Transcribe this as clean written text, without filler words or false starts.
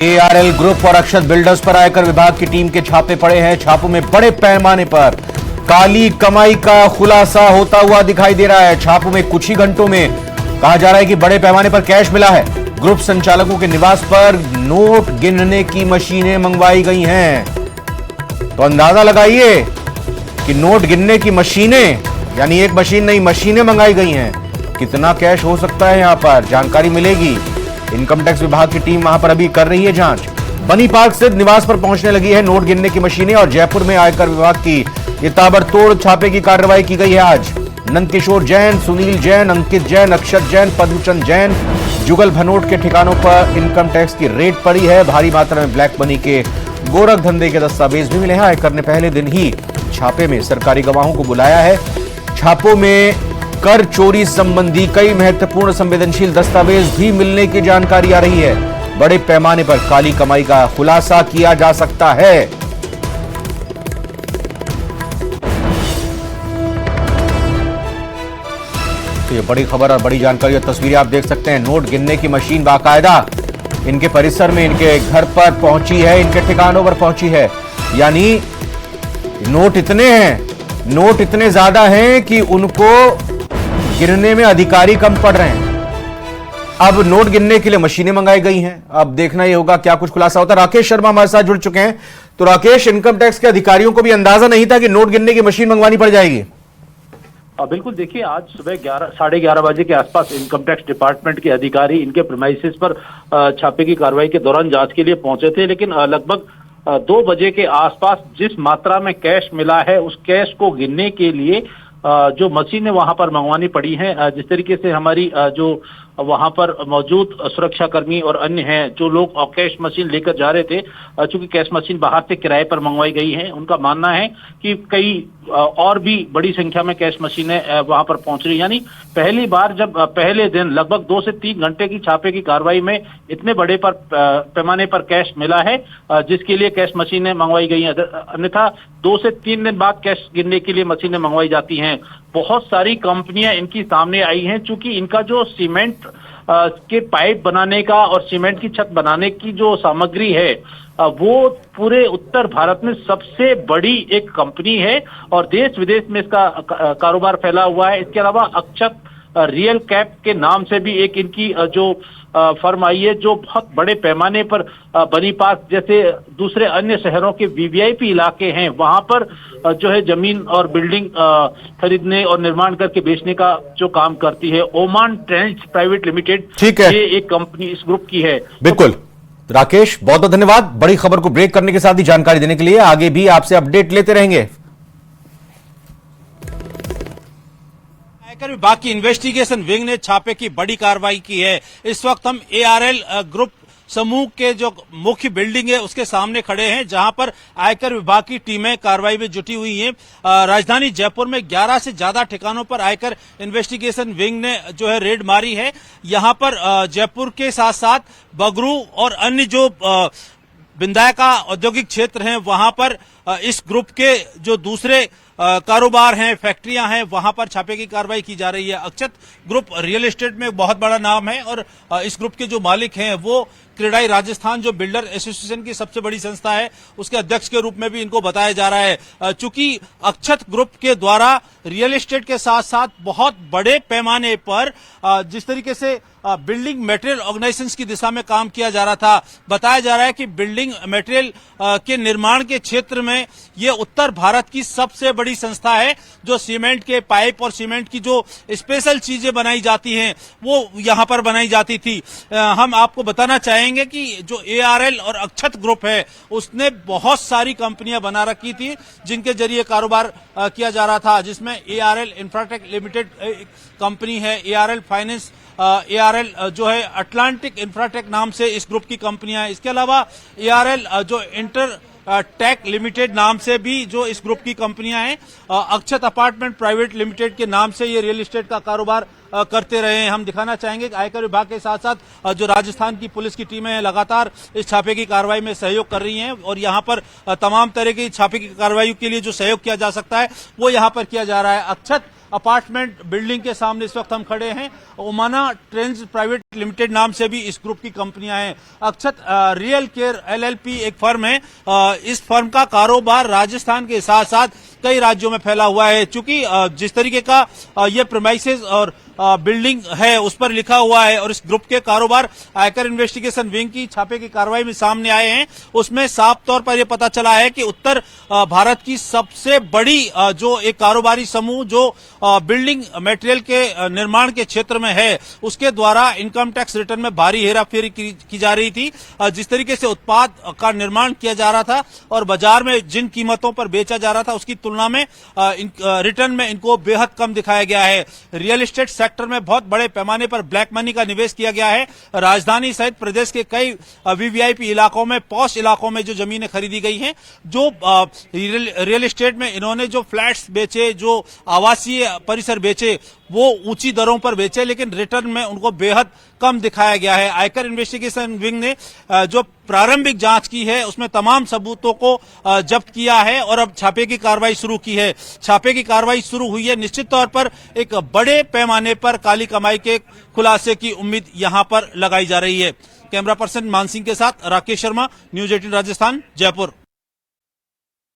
ARL group और अक्षत builders पर आयकर विभाग की टीम के छापे पड़े हैं। छापों में बड़े पैमाने पर काली कमाई का खुलासा होता हुआ दिखाई दे रहा है। छापों में कुछ ही घंटों में कहा जा रहा है कि बड़े पैमाने पर कैश मिला है। ग्रुप संचालकों के निवास पर नोट गिनने की मशीनें मंगवाई गई हैं। तो अंदाजा लगाइए कि नोट गिनने की मशीनें, यानी एक मशीन नहीं, मशीनें मंगाई गई हैं। कितना कैश हो सकता है यहां पर, जानकारी मिलेगी। इनकम टैक्स विभाग की टीम वहां पर अभी कर रही है जांच। बनी पार्क स्थित निवास पर पहुंचने लगी है नोट गिनने की मशीनें और जयपुर में आयकर विभाग की ये ताबड़तोड़ छापे की कार्रवाई की गई है। आज नंदकिशोर जैन, सुनील जैन, अंकित जैन, अक्षत जैन, पद्मचंद जैन, जुगल भनोट के ठिकानों पर इनकम टैक्स की रेड पड़ी है। भारी मात्रा में ब्लैक मनी के गोरख धंधे के दस्तावेज भी मिले हैं। आयकर ने पहले दिन ही छापे में सरकारी गवाहों को बुलाया है। छापों में कर चोरी संबंधी कई महत्वपूर्ण संवेदनशील दस्तावेज भी मिलने की जानकारी आ रही है। बड़े पैमाने पर काली कमाई का खुलासा किया जा सकता है। तो ये बड़ी खबर और बड़ी जानकारी और तस्वीरें आप देख सकते हैं। नोट गिनने की मशीन बाकायदा इनके परिसर में, इनके घर पर पहुंची है, इनके ठिकानों पर पहुंची है। यानी नोट इतने हैं, नोट इतने ज्यादा हैं कि उनको गिनने में अधिकारी कम पड़ रहे हैं। अब नोट गिनने के लिए मशीनें मंगाई गई हैं। अब देखना यह होगा क्या कुछ खुलासा होता है। राकेश शर्मा हमारे साथ जुड़ चुके हैं। तो राकेश, इनकम टैक्स के अधिकारियों को भी अंदाजा नहीं था कि नोट गिनने की मशीन मंगवानी पड़ जाएगी। बिल्कुल, देखिए आज सुबह 11-11:30 बजे के आसपास इनकम टैक्स डिपार्टमेंट के अधिकारी इनके प्रीमाइसेस पर छापे की कार्रवाई के दौरान जांच के लिए पहुंचे थे। लेकिन लगभग 2 बजे के आसपास जिस मात्रा में कैश मिला है उस कैश को गिनने के लिए जो मशीनें वहां पर मंगवानी पड़ी हैं, जिस तरीके से हमारी जो वहां पर मौजूद सुरक्षाकर्मी और अन्य हैं जो लोग कैश मशीन लेकर जा रहे थे, चूंकि कैश मशीन बाहर से किराए पर मंगवाई गई है, उनका मानना है कि कई और भी बड़ी संख्या में कैश मशीनें वहां पर पहुंच रही। यानी पहली बार जब पहले दिन लगभग 2 से 3 घंटे की छापे की कार्रवाई में इतने बड़े पैमाने पर कैश मिला है, जिसके लिए कैश मशीनें मंगवाई गई हैं। अन्यथा 2 से 3 दिन बाद कैश गिनने के लिए मशीनें मंगवाई जाती हैं। बहुत सारी कंपनियां इनकी सामने आई हैं, चूंकि इनका जो सीमेंट के पाइप बनाने का और सीमेंट की छत बनाने की जो सामग्री है वो पूरे उत्तर भारत में सबसे बड़ी एक कंपनी है और देश विदेश में इसका कारोबार फैला हुआ है। इसके अलावा अक्षत रियल कैप के नाम से भी एक इनकी जो फर्म आई है, जो बहुत बड़े पैमाने पर बनी पार्क जैसे दूसरे अन्य शहरों के वीवीआईपी इलाके हैं वहां पर जो है जमीन और बिल्डिंग खरीदने और निर्माण करके बेचने का जो काम करती है। ओमान ट्रेंच प्राइवेट लिमिटेड, ठीक है, ये एक कंपनी इस ग्रुप की है। बिल्कुल राकेश, बहुत बहुत धन्यवाद बड़ी खबर को ब्रेक करने के साथ ही जानकारी देने के लिए। आगे भी आपसे अपडेट लेते रहेंगे। आयकर विभाग की इन्वेस्टिगेशन विंग ने छापे की बड़ी कार्रवाई की है। इस वक्त हम ARL ग्रुप समूह के जो मुख्य बिल्डिंग है उसके सामने खड़े हैं, जहां पर आयकर विभाग की टीमें कार्रवाई में जुटी हुई हैं। राजधानी जयपुर में 11 से ज्यादा ठिकानों पर आयकर इन्वेस्टिगेशन विंग ने जो है रेड मारी है। यहां पर जयपुर के साथ साथ बगरू और अन्य जो बिंदायका औद्योगिक क्षेत्र हैं वहां पर इस ग्रुप के जो दूसरे कारोबार हैं, फैक्ट्रियां हैं, वहां पर छापे की कार्रवाई की जा रही है। अक्षत ग्रुप रियल एस्टेट में बहुत बड़ा नाम है और इस ग्रुप के जो मालिक हैं वो क्रेडाई राजस्थान जो बिल्डर एसोसिएशन की सबसे बड़ी संस्था है उसके अध्यक्ष के रूप में भी इनको बताया जा रहा है। चूंकि अक्षत ग्रुप के द्वारा रियल एस्टेट के साथ साथ बहुत बड़े पैमाने पर जिस तरीके से बिल्डिंग मटेरियल ऑर्गेनाइजेशंस की दिशा में काम किया जा रहा था, बताया जा रहा है कि बिल्डिंग मटेरियल के निर्माण के क्षेत्र में ये उत्तर भारत की सबसे बड़ी संस्था है। जो सीमेंट के पाइप और सीमेंट की जो स्पेशल चीजें बनाई जाती हैं वो यहां पर बनाई जाती थी। हम आपको बताना चाहेंगे कि जो ARL और अक्षत ग्रुप है उसने बहुत सारी कंपनियां बना रखी थी जिनके जरिए कारोबार किया जा रहा था, जिसमें ARL इंफ्राटेक लिमिटेड कंपनी है, ARL फाइनेंस, ARL जो है अटलांटिक इंफ्राटेक नाम से इस ग्रुप की कंपनियां हैं। इसके अलावा ARL जो इंटर टेक लिमिटेड नाम से भी जो इस ग्रुप की कंपनियां हैं, अक्षत अपार्टमेंट प्राइवेट लिमिटेड के नाम से ये रियल एस्टेट का कारोबार करते रहे हैं। हम दिखाना चाहेंगे कि आयकर विभाग के साथ साथ जो राजस्थान की पुलिस की टीमें हैं लगातार इस छापे की कार्रवाई में सहयोग कर रही हैं और यहां पर तमाम तरह की छापे की कार्रवाई के लिए जो सहयोग किया जा सकता है वो यहां पर किया जा रहा है। अक्षत अपार्टमेंट बिल्डिंग के सामने इस वक्त हम खड़े हैं। ओमाना ट्रेंड्स प्राइवेट लिमिटेड नाम से भी इस ग्रुप की कंपनियां हैं। अक्षत रियल केयर LLP एक फर्म है। इस फर्म का कारोबार राजस्थान के साथ साथ कई राज्यों में फैला हुआ है। चूंकि जिस तरीके का ये प्रेमाइसेस और बिल्डिंग है उस पर लिखा हुआ है और इस ग्रुप के कारोबार आयकर इन्वेस्टिगेशन विंग की छापे की कार्रवाई में सामने आए हैं, उसमें साफ तौर पर यह पता चला है कि उत्तर भारत की सबसे बड़ी जो एक कारोबारी समूह जो बिल्डिंग मटेरियल के निर्माण के क्षेत्र में है उसके द्वारा इनकम टैक्स रिटर्न में भारी हेराफेरी की जा रही थी। जिस तरीके से उत्पाद का निर्माण किया जा रहा था और बाजार में जिन कीमतों पर बेचा जा रहा था उसकी तुलना में रिटर्न में इनको बेहद कम दिखाया गया है। रियल एस्टेट सेक्टर में बहुत बड़े पैमाने पर ब्लैक मनी का निवेश किया गया है। राजधानी सहित प्रदेश के कई VVIP इलाकों में, पॉश इलाकों में जो जमीनें खरीदी गई हैं, जो रियल एस्टेट में इन्होंने जो फ्लैट्स बेचे, जो आवासीय परिसर बेचे, वो ऊंची दरों पर बेचे, लेकिन रिटर्न में उनको बेहद कम दिखाया गया है। आयकर इन्वेस्टिगेशन विंग ने जो प्रारंभिक जांच की है उसमें तमाम सबूतों को जब्त किया है और अब छापे की कार्रवाई शुरू की है। छापे की कार्रवाई शुरू हुई है। निश्चित तौर पर एक बड़े पैमाने पर काली कमाई के खुलासे की उम्मीद यहां पर लगाई जा रही है। कैमरा पर्सन मान सिंह के साथ राकेश शर्मा, न्यूज़ 18 राजस्थान, जयपुर।